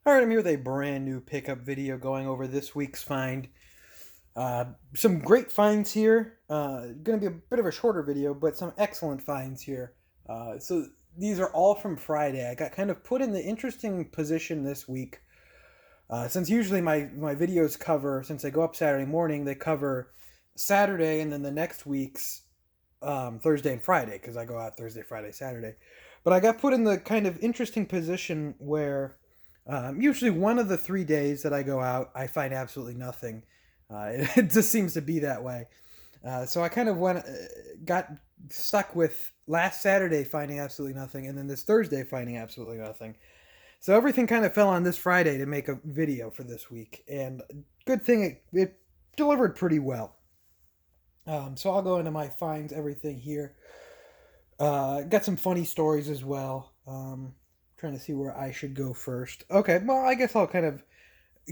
Alright, I'm here with a brand new pickup video going over this week's find. Some great finds here. Going to be a bit of a shorter video, but some excellent finds here. So these are all from Friday. I got kind of put in the interesting position this week. Since usually my videos cover, since they go up Saturday morning, they cover Saturday and then the next week's Thursday and Friday, because I go out Thursday, Friday, Saturday. But I got put in the kind of interesting position where usually one of the 3 days that I go out, I find absolutely nothing. It just seems to be that way. So I kind of got stuck with last Saturday finding absolutely nothing, and then this Thursday finding absolutely nothing. So everything kind of fell on this Friday to make a video for this week, and good thing it delivered pretty well. So I'll go into my finds, everything here. Got some funny stories as well. Trying to see where I should go first. Okay, well, I guess I'll kind of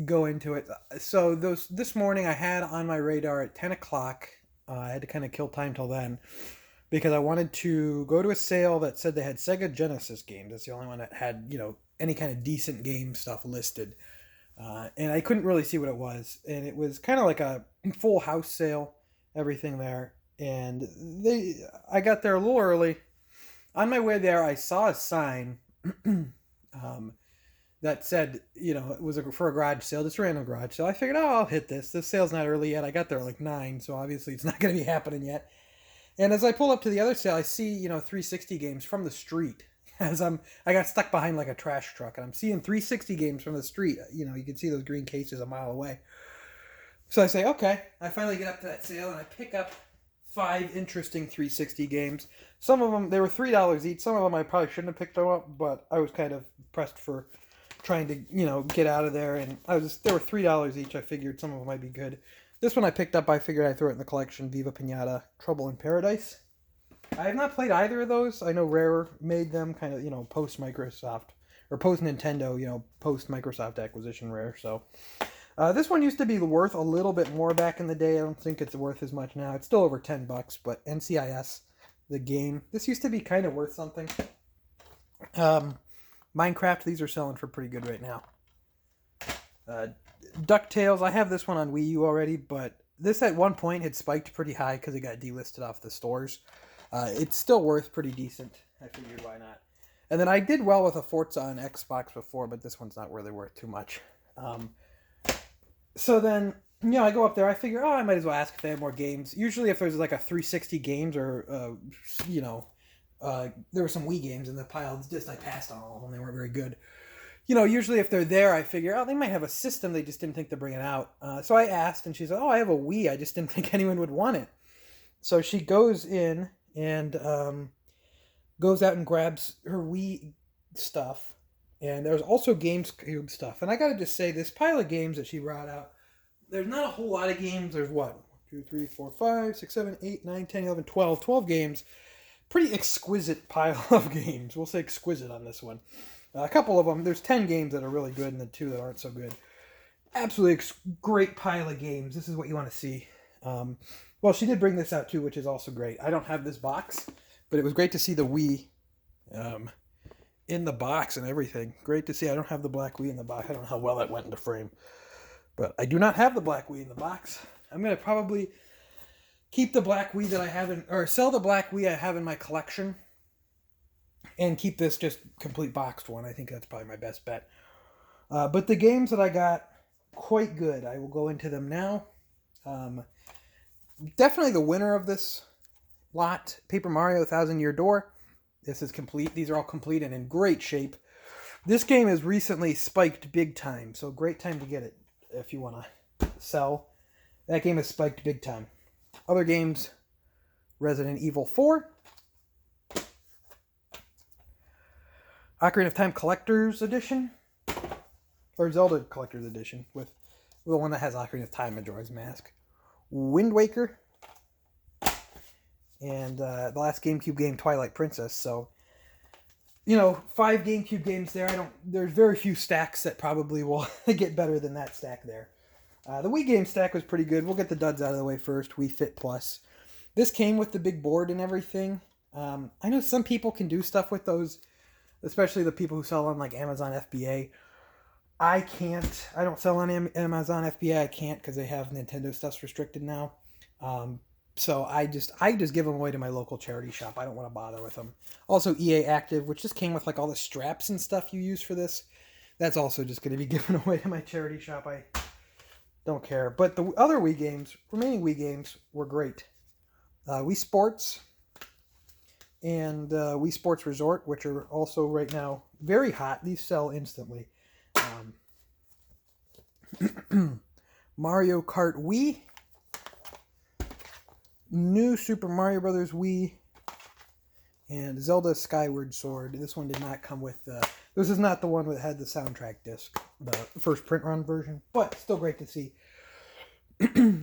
go into it. So this morning I had on my radar at 10 o'clock. I had to kind of kill time till then because I wanted to go to a sale that said they had Sega Genesis games. That's the only one that had, any kind of decent game stuff listed. And I couldn't really see what it was. And it was kind of like a full house sale, everything there. And I got there a little early. On my way there, I saw a sign that said, it was for a garage sale, just a random garage sale. I figured, I'll hit this. This sale's not early yet. I got there at like 9, so obviously it's not going to be happening yet. And as I pull up to the other sale, I see, 360 games from the street. I got stuck behind like a trash truck, and I'm seeing 360 games from the street. You can see those green cases a mile away. So I say, okay. I finally get up to that sale, and I pick up 5 interesting 360 games. Some of them, they were $3 each. Some of them I probably shouldn't have picked them up, but I was kind of pressed for trying to, get out of there. And they were $3 each. I figured some of them might be good. This one I picked up, I figured I'd throw it in the collection. Viva Pinata, Trouble in Paradise. I have not played either of those. I know Rare made them kind of, post Microsoft, or post Nintendo, post Microsoft acquisition Rare. So this one used to be worth a little bit more back in the day. I don't think it's worth as much now. It's still over $10, but NCIS, the game, this used to be kind of worth something. Minecraft, these are selling for pretty good right now. DuckTales, I have this one on Wii U already, but this at one point had spiked pretty high because it got delisted off the stores. It's still worth pretty decent. I figured, why not? And then I did well with a Forza on Xbox before, but this one's not really worth too much. So then, I go up there. I figure, I might as well ask if they have more games. Usually if there's like a 360 games or, there were some Wii games in the pile. It's just I passed on all of them. They weren't very good. Usually if they're there, I figure, they might have a system. They just didn't think to bring it out. So I asked, and she said, I have a Wii. I just didn't think anyone would want it. So she goes in and goes out and grabs her Wii stuff. And there's also GameCube stuff. And I got to just say, this pile of games that she brought out, there's not a whole lot of games. There's what? 1, 2, 3, 4, 5, 6, 7, 8, 9, 10, 11, 12. 12 games. Pretty exquisite pile of games. We'll say exquisite on this one. A couple of them, there's 10 games that are really good and then 2 that aren't so good. Absolutely great pile of games. This is what you want to see. Well, she did bring this out too, which is also great. I don't have this box, but it was great to see the Wii in the box and everything. Great to see. I don't have the black Wii in the box. I don't know how well that went into frame. But I do not have the black Wii in the box. I'm going to probably keep the black Wii that I have or sell the black Wii I have in my collection and keep this just complete boxed one. I think that's probably my best bet. But the games that I got, quite good. I will go into them now. Definitely the winner of this lot, Paper Mario 1,000 Year Door. This is complete. These are all complete and in great shape. This game has recently spiked big time, so great time to get it if you want to sell. That game has spiked big time. Other games, Resident Evil 4. Ocarina of Time Collector's Edition. Or Zelda Collector's Edition with the one that has Ocarina of Time Majora's Mask. Wind Waker. And the last GameCube game, Twilight Princess. So, 5 GameCube games there. There's very few stacks that probably will get better than that stack there. The Wii game stack was pretty good. We'll get the duds out of the way first. Wii Fit Plus. This came with the big board and everything. I know some people can do stuff with those, especially the people who sell on like Amazon FBA. I can't. I don't sell on Amazon FBA. I can't because they have Nintendo stuff's restricted now. Um, so I just give them away to my local charity shop. I don't want to bother with them. Also, EA Active, which just came with like all the straps and stuff you use for this, that's also just going to be given away to my charity shop. I don't care. But the other Wii games, remaining Wii games, were great. Wii Sports and Wii Sports Resort, which are also right now very hot. These sell instantly. Mario Kart Wii, New Super Mario Brothers Wii, and Zelda Skyward Sword. This one did not come with this is not the one that had the soundtrack disc, the first print run version, but still great to see.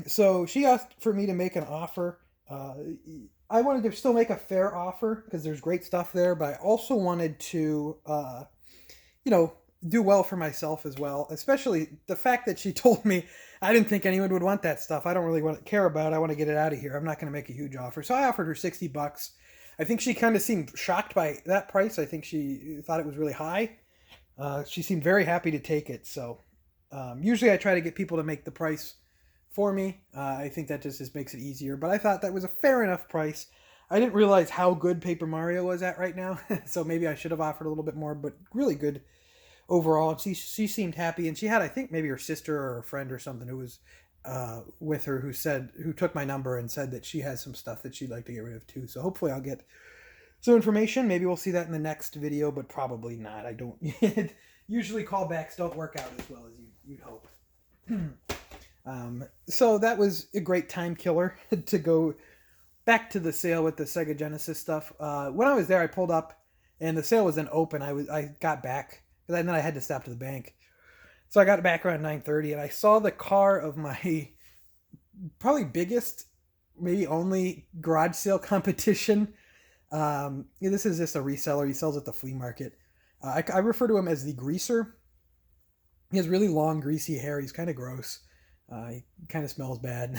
So she asked for me to make an offer. I wanted to still make a fair offer because there's great stuff there, but I also wanted to, do well for myself as well. Especially the fact that she told me I didn't think anyone would want that stuff. I don't really want to care about it. I want to get it out of here. I'm not going to make a huge offer. So I offered her $60. I think she kind of seemed shocked by that price. I think she thought it was really high. She seemed very happy to take it. So usually I try to get people to make the price for me. I think that just makes it easier. But I thought that was a fair enough price. I didn't realize how good Paper Mario was at right now. So maybe I should have offered a little bit more, but really good overall. She seemed happy, and she had, I think, maybe her sister or a friend or something who was with her who took my number and said that she has some stuff that she'd like to get rid of too. So hopefully I'll get some information. Maybe we'll see that in the next video, but probably not. I don't usually callbacks don't work out as well as you'd hope. So that was a great time killer to go back to the sale with the Sega Genesis stuff. When I was there, I pulled up and the sale was then open. I got back and then I had to stop to the bank. So I got back around 9:30 and I saw the car of my probably biggest, maybe only garage sale competition. This is just a reseller. He sells at the flea market. I refer to him as the Greaser. He has really long, greasy hair. He's kind of gross. He kind of smells bad.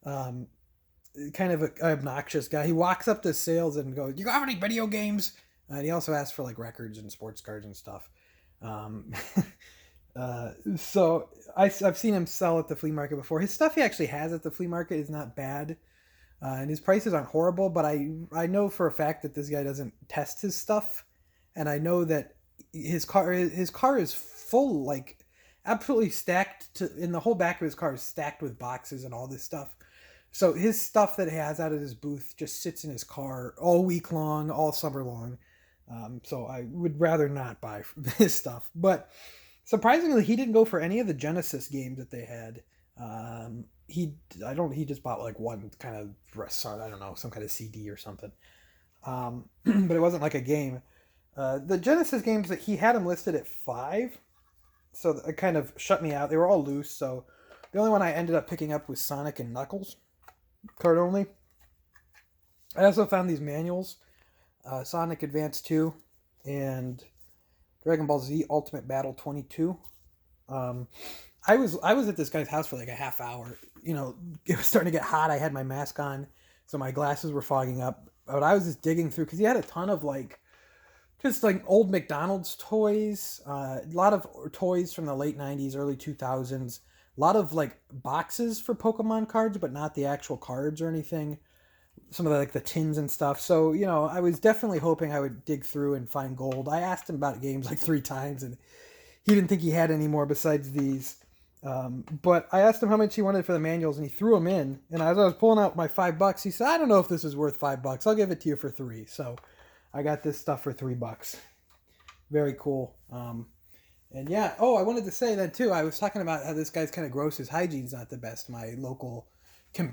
Kind of an obnoxious guy. He walks up to sales and goes, "You have any video games?" And he also asks for like records and sports cars and stuff. So I've seen him sell at the flea market before. His stuff he actually has at the flea market is not bad. And his prices aren't horrible, but I know for a fact that this guy doesn't test his stuff. And I know that his car is full, like absolutely stacked in the whole back of his car is stacked with boxes and all this stuff. So his stuff that he has out of his booth just sits in his car all week long, all summer long. So I would rather not buy his stuff. But surprisingly, he didn't go for any of the Genesis games that they had. He just bought like one kind of, I don't know, some kind of CD or something. But it wasn't like a game. The Genesis games that he had them listed at 5. So it kind of shut me out. They were all loose. So the only one I ended up picking up was Sonic and Knuckles. Card only. I also found these manuals. Sonic Advance 2 and Dragon Ball Z Ultimate Battle 22. I was at this guy's house for like a half hour. It was starting to get hot. I had my mask on, so my glasses were fogging up. But I was just digging through because he had a ton of just like old McDonald's toys, a lot of toys from the late 90s, early 2000s, a lot of like boxes for Pokemon cards, but not the actual cards or anything. Some of the tins and stuff. So, I was definitely hoping I would dig through and find gold. I asked him about games like 3 times and he didn't think he had any more besides these. But I asked him how much he wanted for the manuals and he threw them in. And as I was pulling out my $5, he said, "I don't know if this is worth $5. I'll give it to you for 3." So I got this stuff for $3. Very cool. And yeah. Oh, I wanted to say that too. I was talking about how this guy's kind of gross. His hygiene's not the best. My local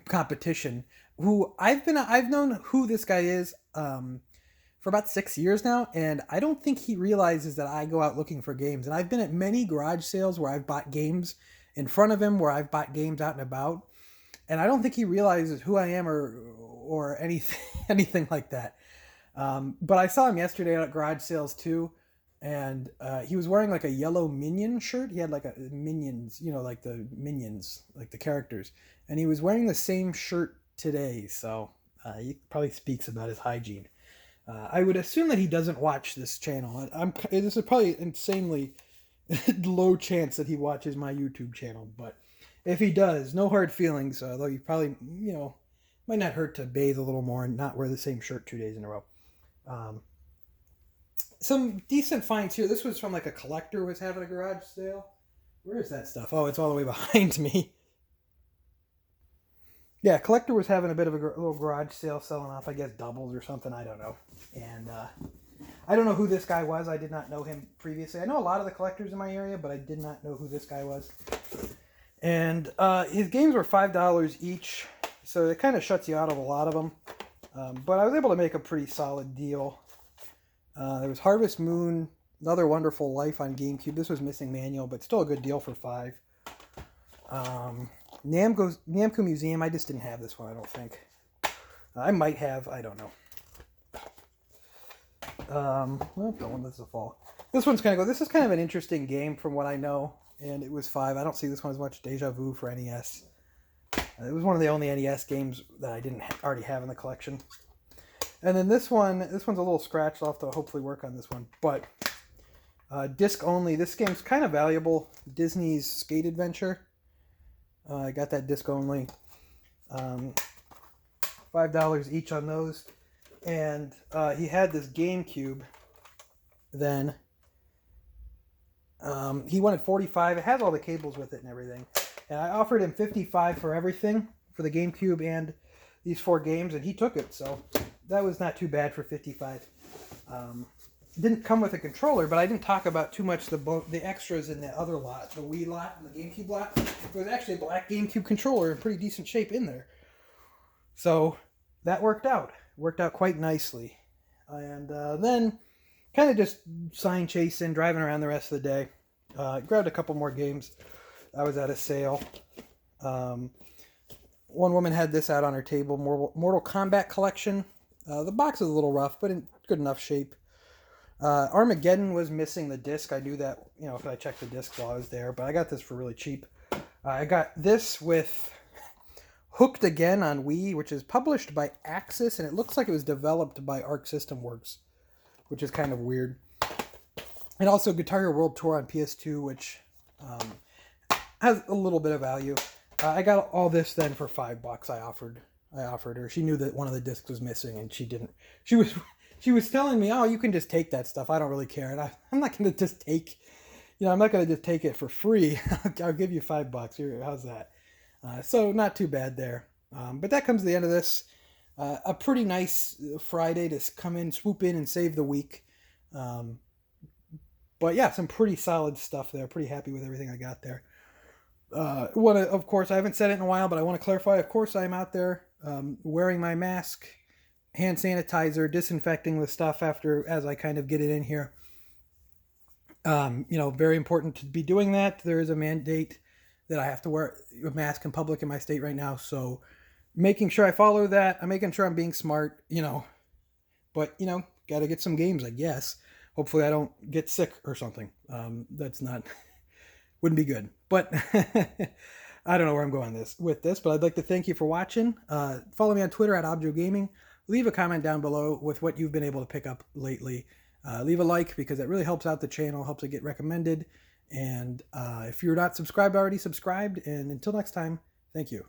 competition, who I've known who this guy is for about 6 years now, and I don't think he realizes that I go out looking for games. And I've been at many garage sales where I've bought games in front of him, where I've bought games out and about, and I don't think he realizes who I am or anything like that. But I saw him yesterday at garage sales too, and he was wearing like a yellow Minion shirt. He had like a Minions, like the Minions, like the characters, and he was wearing the same shirt today. So he probably speaks about his hygiene. I would assume that he doesn't watch this channel. This is probably low chance that he watches my YouTube channel, but if he does, no hard feelings, though you probably, might not hurt to bathe a little more and not wear the same shirt 2 days in a row. Some decent finds here. This was from like a collector was having a garage sale. Where is that stuff? Oh, it's all the way behind me. Yeah, collector was having a bit of a little garage sale selling off, I guess, doubles or something. I don't know. And I don't know who this guy was. I did not know him previously. I know a lot of the collectors in my area, but I did not know who this guy was. And his games were $5 each, so it kind of shuts you out of a lot of them. But I was able to make a pretty solid deal. There was Harvest Moon, Another Wonderful Life on GameCube. This was missing manual, but still a good deal for $5. Namco Museum. I just didn't have this one, I don't think. I might have. I don't know. Well, that one, this is a fall. This one's kind of this is kind of an interesting game from what I know, and it was $5. I don't see this one as much. Deja Vu for NES. It was one of the only NES games that I didn't already have in the collection. And then this one's a little scratched. I'll have to hopefully work on this one. But disc only. This game's kind of valuable. Disney's Skate Adventure. I got that disc only. $5 each on those. And he had this GameCube then. He wanted $45. It has all the cables with it and everything. And I offered him $55 for everything, for the GameCube and these 4 games, and he took it. So that was not too bad for $55. It didn't come with a controller, but I didn't talk about too much the extras in the other lot, the Wii lot and the GameCube lot. There was actually a black GameCube controller in pretty decent shape in there. So that worked out. Worked out quite nicely. And then kind of just sign chasing, driving around the rest of the day. Grabbed a couple more games. I was at a sale. One woman had this out on her table, Mortal Kombat collection. The box is a little rough, but in good enough shape. Armageddon was missing the disc. I knew that, if I checked the disc while I was there, but I got this for really cheap. I got this with Hooked Again on Wii, which is published by Axis, and it looks like it was developed by Arc System Works, which is kind of weird. And also Guitar Hero World Tour on PS2, which has a little bit of value. I got all this then for $5. I offered her. She knew that one of the discs was missing, and she didn't. She was telling me, "Oh, you can just take that stuff. I don't really care." And I'm not going to just take, I'm not going to just take it for free. I'll give you $5 here. How's that? So not too bad there. But that comes to the end of this. A pretty nice Friday to come in, swoop in, and save the week. But yeah, some pretty solid stuff there. Pretty happy with everything I got there. Of course, I haven't said it in a while, but I want to clarify. Of course, I'm out there wearing my mask, hand sanitizer, disinfecting the stuff as I kind of get it in here. Very important to be doing that. There is a mandate that I have to wear a mask in public in my state right now. So making sure I follow that. I'm making sure I'm being smart, but, got to get some games, I guess. Hopefully I don't get sick or something. Wouldn't be good. But I don't know where I'm going with this, but I'd like to thank you for watching. Follow me on Twitter at ObjoGaming. Leave a comment down below with what you've been able to pick up lately. Leave a like because that really helps out the channel, helps it get recommended. And if you're not subscribed already, subscribed. And until next time, thank you.